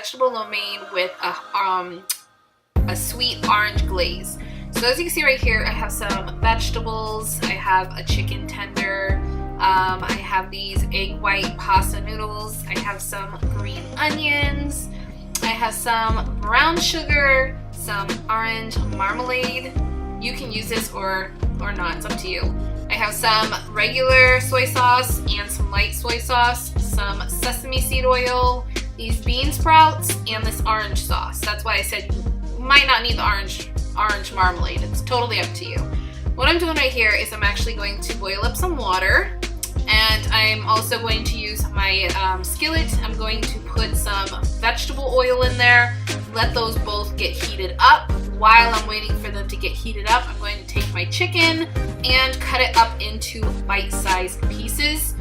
vegetable lo mein with a sweet orange glaze. So as you can see right here, I have some vegetables, I have a chicken tender, I have these egg white pasta noodles, I have some green onions, I have some brown sugar, some orange marmalade. You can use this or not, it's up to you. I have some regular soy sauce and some light soy sauce, some sesame seed oil, these bean sprouts, and this orange sauce. That's why I said you might not need the orange marmalade. It's totally up to you. What I'm doing right here is I'm actually going to boil up some water, and I'm also going to use my skillet. I'm going to put some vegetable oil in there, let those both get heated up. While I'm waiting for them to get heated up, I'm going to take my chicken and cut it up into bite-sized pieces.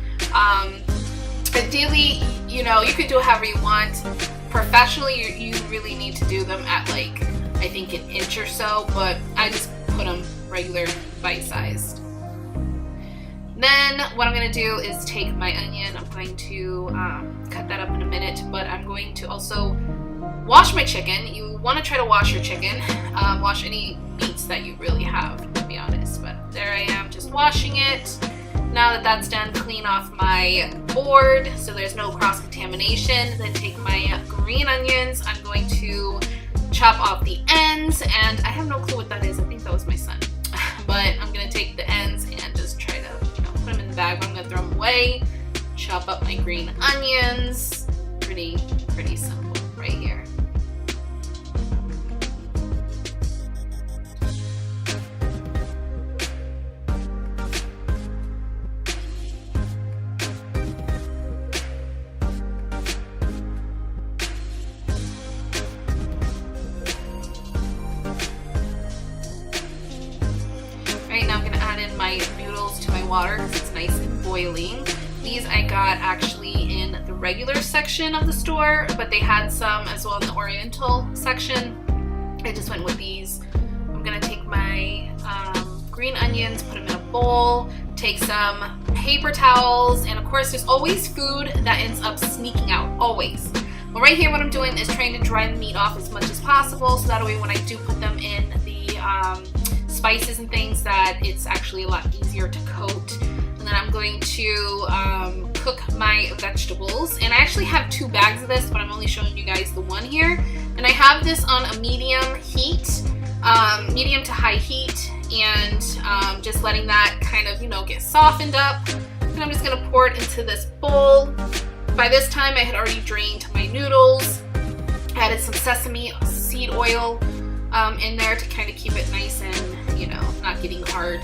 Ideally, you know, you could do it however you want. Professionally, you really need to do them at like, I think an inch or so, but I just put them regular bite-sized. Then what I'm going to do is take my onion. I'm going to cut that up in a minute, but I'm going to also wash my chicken. You want to try to wash your chicken. Wash any meats that you really have, to be honest. But there I am, just washing it. Now that that's done, clean off my board so there's no cross-contamination. Then take my green onions. I'm going to chop off the ends, and I have no clue what that is. I think that was my son. But I'm going to take the ends and just try to, you know, put them in the bag, but I'm going to throw them away. Chop up my green onions. Pretty simple right here. My noodles to my water because it's nice and boiling. These I got actually in the regular section of the store, but they had some as well in the Oriental section. I just went with these. I'm gonna take my green onions, put them in a bowl, take some paper towels, and of course there's always food that ends up sneaking out, always. But right here what I'm doing is trying to dry the meat off as much as possible so that way when I do put them in the spices and things that it's actually a lot easier to coat. And then I'm going to cook my vegetables, and I actually have 2 bags of this, but I'm only showing you guys the one here. And I have this on a medium heat, medium to high heat, and just letting that kind of, you know, get softened up. And I'm just gonna pour it into this bowl. By this time I had already drained my noodles, added some sesame seed oil in there to kind of keep it nice and, you know, not getting hard.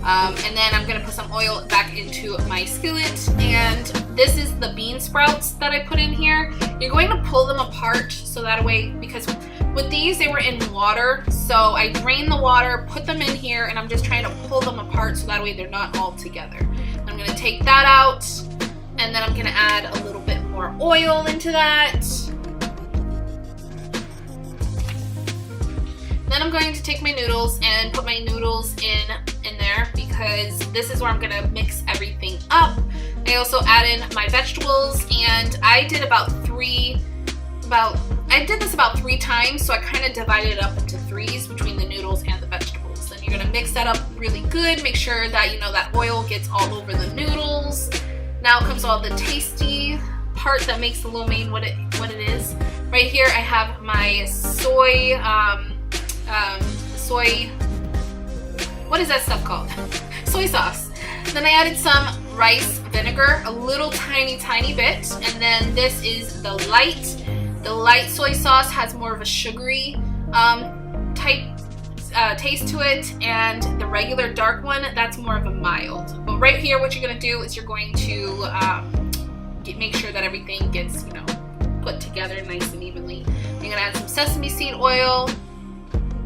And then I'm gonna put some oil back into my skillet, and this is the bean sprouts that I put in here. You're going to pull them apart so that way, because with these they were in water, so I drained the water, put them in here, and I'm just trying to pull them apart so that way they're not all together. I'm gonna take that out, and then I'm gonna add a little bit more oil into that. Then I'm going to take my noodles and put my noodles in there because this is where I'm gonna mix everything up. I also add in my vegetables, and I did this about 3 times, so I kind of divided it up into 3s between the noodles and the vegetables. Then you're gonna mix that up really good, make sure that, you know, that oil gets all over the noodles. Now comes all the tasty part that makes the lo mein what it is. Right here I have my soy, what is that stuff called? Soy sauce. Then I added some rice vinegar, a little tiny bit, and then this is the light soy sauce. Has more of a sugary type taste to it, and the regular dark one, that's more of a mild. But right here what you're gonna do is you're going to make sure that everything gets, you know, put together nice and evenly. You're gonna add some sesame seed oil,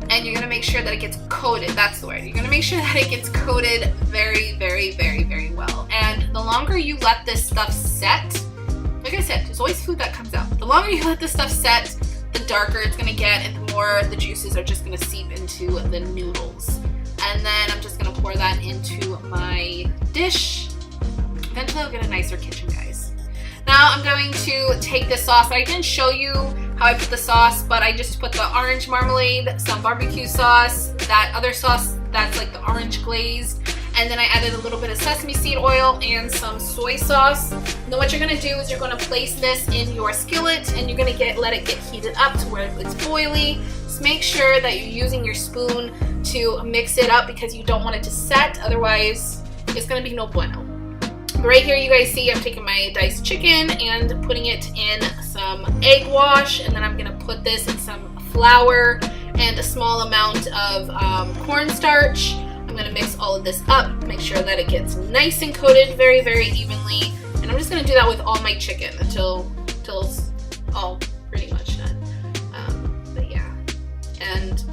and you're gonna make sure that it gets coated. That's the word. You're gonna make sure that it gets coated very well. And the longer you let this stuff set, like I said, there's always food that comes out. The longer you let this stuff set, the darker it's gonna get, and the more the juices are just gonna seep into the noodles. And then I'm just gonna pour that into my dish. Eventually I'll get a nicer kitchen, guys. Now I'm going to take this sauce. I didn't show you how I put the sauce, but I just put the orange marmalade, some barbecue sauce, that other sauce that's like the orange glazed, and then I added a little bit of sesame seed oil and some soy sauce. And then what you're gonna do is you're gonna place this in your skillet and you're gonna let it get heated up to where it's boily. Just make sure that you're using your spoon to mix it up because you don't want it to set, otherwise it's gonna be no bueno. But right here you guys see I'm taking my diced chicken and putting it in some egg wash, and then I'm gonna put this in some flour and a small amount of cornstarch. I'm gonna mix all of this up, make sure that it gets nice and coated very, very evenly. And I'm just gonna do that with all my chicken until it's all pretty much done. But yeah, and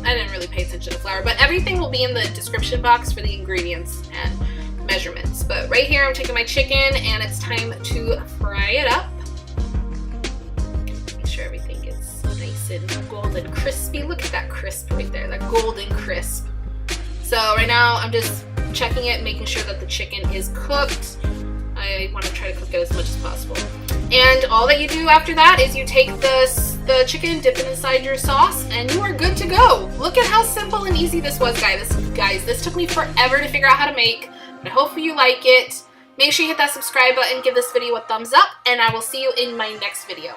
I didn't really pay attention to flour, but everything will be in the description box for the ingredients and measurements. But right here I'm taking my chicken and it's time to fry it up. Make sure everything gets nice and golden crispy. Look at that crisp right there, that golden crisp. So right now I'm just checking it, making sure that the chicken is cooked. I want to try to cook it as much as possible. And all that you do after that is you take the chicken, dip it inside your sauce, and you are good to go. Look at how simple and easy this was, guys. This took me forever to figure out how to make, but I hope you like it. Make sure you hit that subscribe button, give this video a thumbs up, and I will see you in my next video.